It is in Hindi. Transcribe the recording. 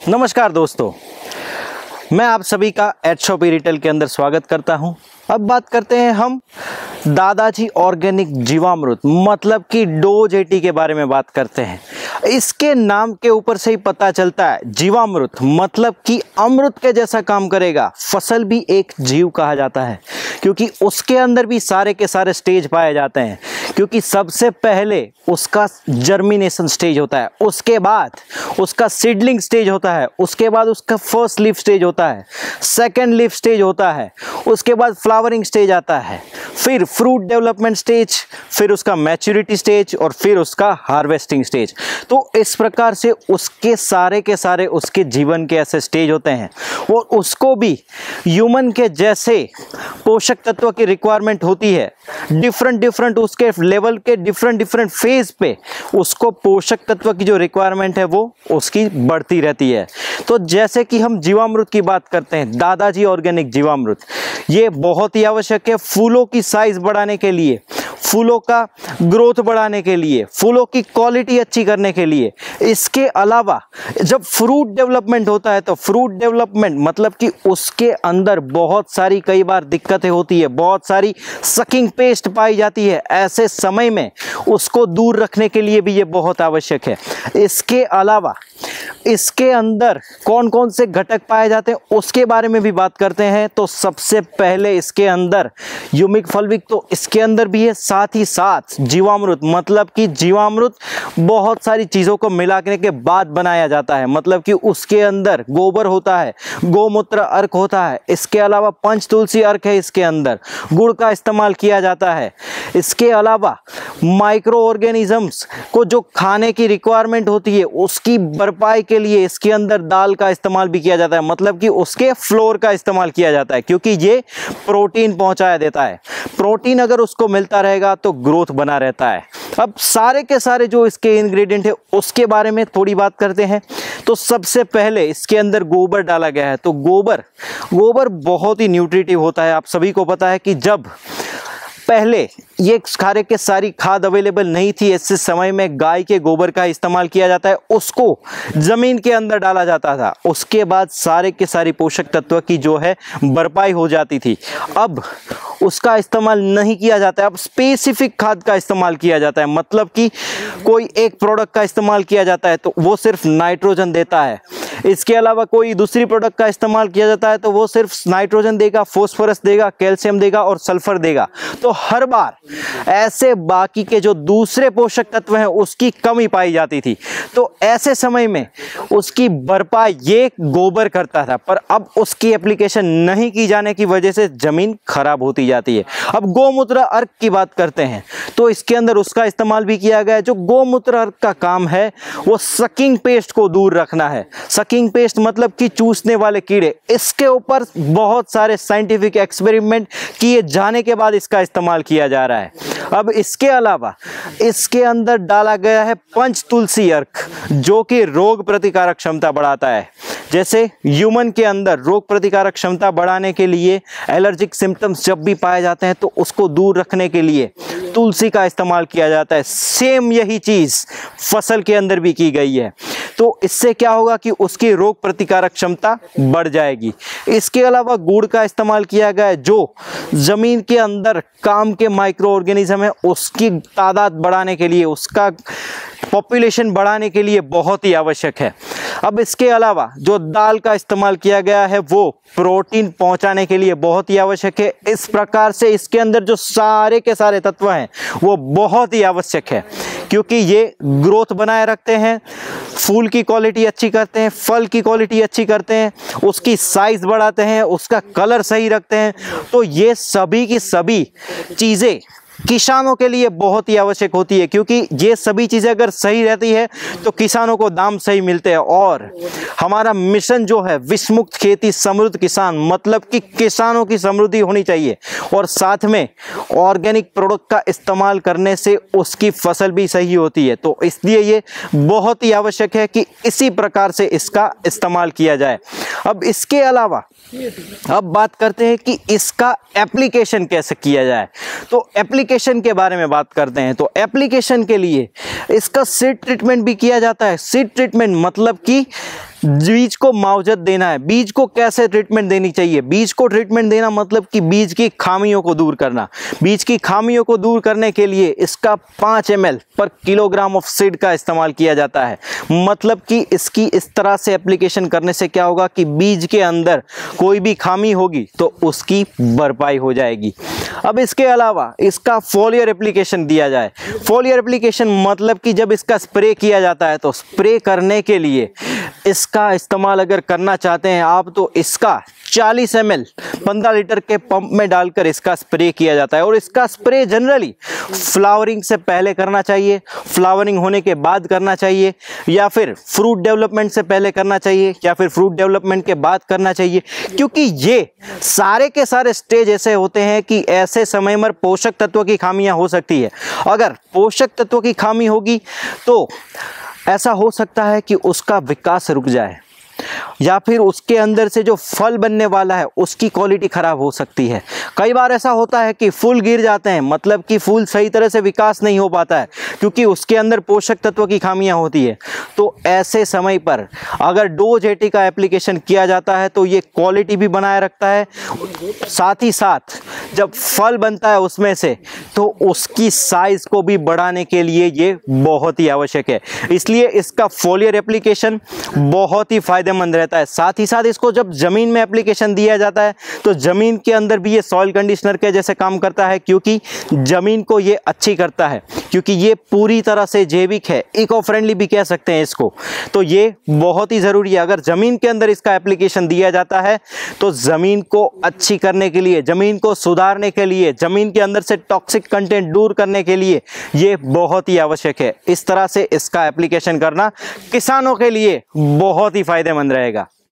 नमस्कार दोस्तों, मैं आप सभी का एट शॉपी रिटेल के अंदर स्वागत करता हूं। अब बात करते हैं हम दादाजी ऑर्गेनिक जीवामृत मतलब कि डोज 80 के बारे में बात करते हैं। इसके नाम के ऊपर से ही पता चलता है जीवामृत मतलब कि अमृत के जैसा काम करेगा। फसल भी एक जीव कहा जाता है क्योंकि उसके अंदर भी सारे के सारे स्टेज पाए जाते हैं। क्योंकि सबसे पहले उसका जर्मिनेशन स्टेज होता है, उसके बाद उसका सीडलिंग स्टेज होता है, उसके बाद उसका फर्स्ट लीफ स्टेज होता है, सेकंड लीफ स्टेज होता है, उसके बाद फ्लावरिंग स्टेज आता है, फिर फ्रूट डेवलपमेंट स्टेज, फिर उसका मैच्योरिटी स्टेज और फिर उसका हार्वेस्टिंग स्टेज। तो इस प्रकार से उसके सारे के सारे उसके जीवन के ऐसे स्टेज होते हैं और उसको भी ह्यूमन के जैसे पोषक तत्व की रिक्वायरमेंट होती है। डिफरेंट उसके लेवल के डिफरेंट फेज पे उसको पोषक तत्व की जो रिक्वायरमेंट है वो उसकी बढ़ती रहती है। तो जैसे कि हम जीवामृत की बात करते हैं, दादाजी ऑर्गेनिक जीवामृत, ये बहुत ही आवश्यक है फूलों की साइज बढ़ाने के लिए, फूलों का ग्रोथ बढ़ाने के लिए, फूलों की क्वालिटी अच्छी करने के लिए। इसके अलावा जब फ्रूट डेवलपमेंट होता है तो फ्रूट डेवलपमेंट मतलब कि उसके अंदर बहुत सारी कई बार दिक्कतें होती है, बहुत सारी सकिंग पेस्ट पाई जाती है। ऐसे समय में उसको दूर रखने के लिए भी ये बहुत आवश्यक है। इसके अलावा इसके अंदर कौन कौन से घटक पाए जाते हैं उसके बारे में भी बात करते हैं। तो सबसे पहले इसके अंदर ह्यूमिक फल्विक तो इसके अंदर भी है, साथ ही साथ जीवामृत मतलब कि जीवामृत बहुत सारी चीज़ों को मिलाने के बाद बनाया जाता है। मतलब कि उसके अंदर गोबर होता है, गोमूत्र अर्क होता है, इसके अलावा पंच तुलसी अर्क है, इसके अंदर गुड़ का इस्तेमाल किया जाता है। इसके अलावा माइक्रो ऑर्गेनिजम्स को जो खाने की रिक्वायरमेंट होती है उसकी भरपाई के लिए इसके अंदर दाल का इस्तेमाल भी किया जाता है, मतलब कि उसके फ्लोर का इस्तेमाल किया जाता है क्योंकि ये प्रोटीन पहुंचाया देता है। प्रोटीन अगर उसको मिलता रहेगा तो ग्रोथ बना रहता है। अब सारे के सारे जो इसके इंग्रेडिएंट है उसके बारे में थोड़ी बात करते हैं। तो सबसे पहले इसके अंदर गोबर डाला गया है। तो गोबर बहुत ही न्यूट्रिटिव होता है। आप सभी को पता है कि जब पहले ये सारे के सारी खाद अवेलेबल नहीं थी, ऐसे समय में गाय के गोबर का इस्तेमाल किया जाता है, उसको जमीन के अंदर डाला जाता था, उसके बाद सारे के सारी पोषक तत्व की जो है भरपाई हो जाती थी। अब उसका इस्तेमाल नहीं किया जाता है, अब स्पेसिफिक खाद का इस्तेमाल किया जाता है। मतलब कि कोई एक प्रोडक्ट का इस्तेमाल किया जाता है तो वो सिर्फ नाइट्रोजन देता है, इसके अलावा कोई दूसरी प्रोडक्ट का इस्तेमाल किया जाता है तो वो सिर्फ नाइट्रोजन देगा, फॉस्फोरस देगा, कैल्शियम देगा और सल्फर देगा। तो हर बार ऐसे बाकी के जो दूसरे पोषक तत्व हैं उसकी कमी पाई जाती थी। तो ऐसे समय में उसकी भरपाई ये गोबर करता था, पर अब उसकी एप्लीकेशन नहीं की जाने की वजह से जमीन खराब होती जाती है। अब गोमूत्र अर्क की बात करते हैं तो इसके अंदर उसका इस्तेमाल भी किया गया है। जो गोमूत्र अर्क का काम है वो सकिंग पेस्ट को दूर रखना है। सकिंग पेस्ट मतलब कि चूसने वाले कीड़े, इसके ऊपर बहुत सारे साइंटिफिक एक्सपेरिमेंट किए जाने के बाद इसका इस्तेमाल किया जा रहा है। अब इसके अलावा इसके अंदर डाला गया है पंच तुलसी अर्क जो कि रोग प्रतिकारक क्षमता बढ़ाता है। जैसे ह्यूमन के अंदर रोग प्रतिकारक क्षमता बढ़ाने के लिए एलर्जिक सिम्टम्स जब भी पाए जाते हैं तो उसको दूर रखने के लिए तुलसी का इस्तेमाल किया जाता है। सेम यही चीज़ फसल के अंदर भी की गई है। तो इससे क्या होगा कि उसकी रोग प्रतिकारक क्षमता बढ़ जाएगी। इसके अलावा गुड़ का इस्तेमाल किया गया है जो ज़मीन के अंदर काम के माइक्रो ऑर्गेनिज्म है उसकी तादाद बढ़ाने के लिए, उसका पॉपुलेशन बढ़ाने के लिए बहुत ही आवश्यक है। अब इसके अलावा जो दाल का इस्तेमाल किया गया है वो प्रोटीन पहुंचाने के लिए बहुत ही आवश्यक है। इस प्रकार से इसके अंदर जो सारे के सारे तत्व हैं वो बहुत ही आवश्यक है क्योंकि ये ग्रोथ बनाए रखते हैं, फूल की क्वालिटी अच्छी करते हैं, फल की क्वालिटी अच्छी करते हैं, उसकी साइज बढ़ाते हैं, उसका कलर सही रखते हैं। तो ये सभी की सभी चीज़ें किसानों के लिए बहुत ही आवश्यक होती है क्योंकि ये सभी चीज़ें अगर सही रहती है तो किसानों को दाम सही मिलते हैं। और हमारा मिशन जो है विश्व मुक्त खेती समृद्ध किसान मतलब कि किसानों की समृद्धि होनी चाहिए और साथ में ऑर्गेनिक प्रोडक्ट का इस्तेमाल करने से उसकी फसल भी सही होती है। तो इसलिए ये बहुत ही आवश्यक है कि इसी प्रकार से इसका इस्तेमाल किया जाए। अब इसके अलावा अब बात करते हैं कि इसका एप्लीकेशन कैसे किया जाए। तो एप्लीकेशन के बारे में बात करते हैं। तो एप्लीकेशन के लिए इसका सीड ट्रीटमेंट भी किया जाता है। सीड ट्रीटमेंट मतलब कि बीज को मावजत देना है। बीज को कैसे ट्रीटमेंट देनी चाहिए? बीज को ट्रीटमेंट देना मतलब कि बीज की खामियों को दूर करना। बीज की खामियों को दूर करने के लिए इसका 5 ml पर किलोग्राम ऑफ सीड का इस्तेमाल किया जाता है। मतलब कि इसकी इस तरह से एप्लीकेशन करने से क्या होगा कि बीज के अंदर कोई भी खामी होगी तो उसकी भरपाई हो जाएगी। अब इसके अलावा इसका फोलियर एप्लीकेशन दिया जाए। फोलियर एप्लीकेशन मतलब कि जब इसका स्प्रे किया जाता है तो स्प्रे करने के लिए इसका इस्तेमाल अगर करना चाहते हैं आप तो इसका 40 ml 15 लीटर के पंप में डालकर इसका स्प्रे किया जाता है। और इसका स्प्रे जनरली फ्लावरिंग से पहले करना चाहिए, फ्लावरिंग होने के बाद करना चाहिए, या फिर फ्रूट डेवलपमेंट से पहले करना चाहिए, या फिर फ्रूट डेवलपमेंट के बाद करना चाहिए। क्योंकि ये सारे के सारे स्टेज ऐसे होते हैं कि ऐसे समय में पोषक तत्व की खामियां हो सकती है। अगर पोषक तत्व की खामी होगी तो ऐसा हो सकता है कि उसका विकास रुक जाए, या फिर उसके अंदर से जो फल बनने वाला है उसकी क्वालिटी खराब हो सकती है। कई बार ऐसा होता है कि फूल गिर जाते हैं, मतलब कि फूल सही तरह से विकास नहीं हो पाता है क्योंकि उसके अंदर पोषक तत्व की खामियां होती है। तो ऐसे समय पर अगर डोज 80 का एप्लीकेशन किया जाता है तो ये क्वालिटी भी बनाए रखता है, साथ ही साथ जब फल बनता है उसमें से तो उसकी साइज को भी बढ़ाने के लिए ये बहुत ही आवश्यक है। इसलिए इसका फोलियर एप्लीकेशन बहुत ही फायदेमंद रहता है। साथ ही साथ इसको जब जमीन में एप्लीकेशन दिया जाता है तो जमीन के अंदर भी ये सॉइल कंडीशनर के जैसे काम करता है, क्योंकि जमीन को ये अच्छी करता है, क्योंकि ये पूरी तरह से जैविक है, इको फ्रेंडली भी कह सकते हैं इसको। तो ये बहुत ही ज़रूरी है। अगर ज़मीन के अंदर इसका एप्लीकेशन दिया जाता है तो ज़मीन को अच्छी करने के लिए, ज़मीन को सुधारने के लिए, ज़मीन के अंदर से टॉक्सिक कंटेंट दूर करने के लिए ये बहुत ही आवश्यक है। इस तरह से इसका एप्लीकेशन करना किसानों के लिए बहुत ही फायदेमंद रहेगा।